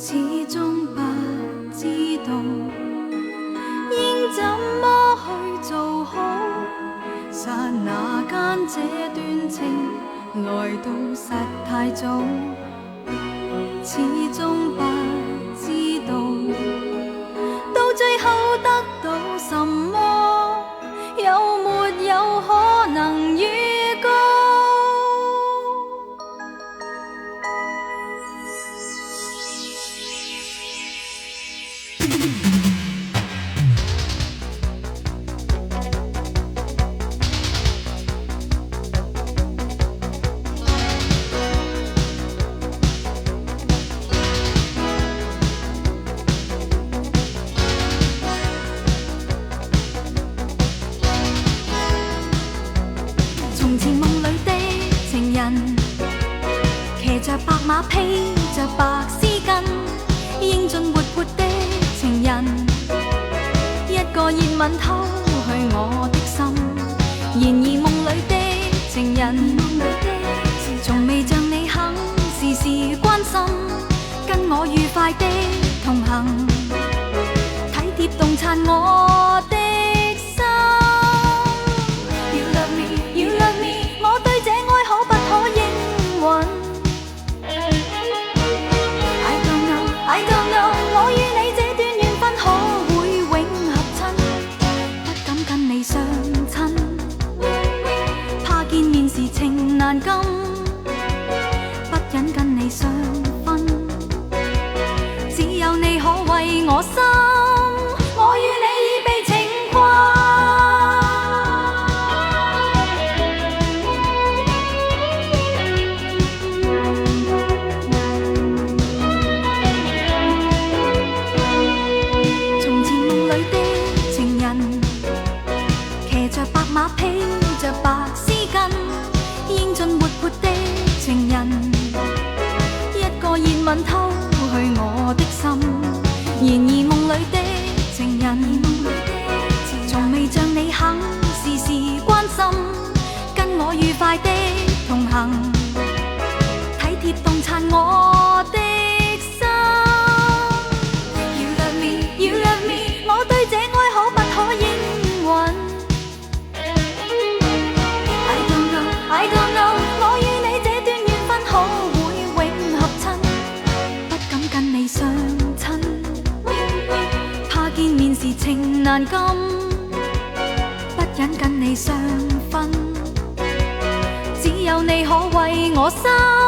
始終不知道應怎麼去做好。剎那間這段情來到實太早，始終不知道到最後得到什麼，有沒有可能預告？從前夢裏的情人，騎着白馬披着白絲巾，英俊活潑的情人，一個熱吻偷去我的心。然而夢裏的情人，從未像你肯時時關心，跟我愉快的同行，體貼洞察我的心。You love me， 我對這愛可不可應允？I don't know， 我與你這段緣分可會永合親？不敢跟你相親，怕見面時情難禁，不忍跟你相分，只有你可為我心。我與你已被情困。披着白絲巾，英俊活潑的情人，一個熱吻偷去我的心。然而夢裏的情人，從未像你肯時時關心，跟我愉快的同行，體貼洞察我的心。You love me， 我對這愛可不可應允？I don't know， 我與你這段緣分可會永合親？不敢跟你相親，怕見面時情難禁，不忍跟你相分，只有你可為我心。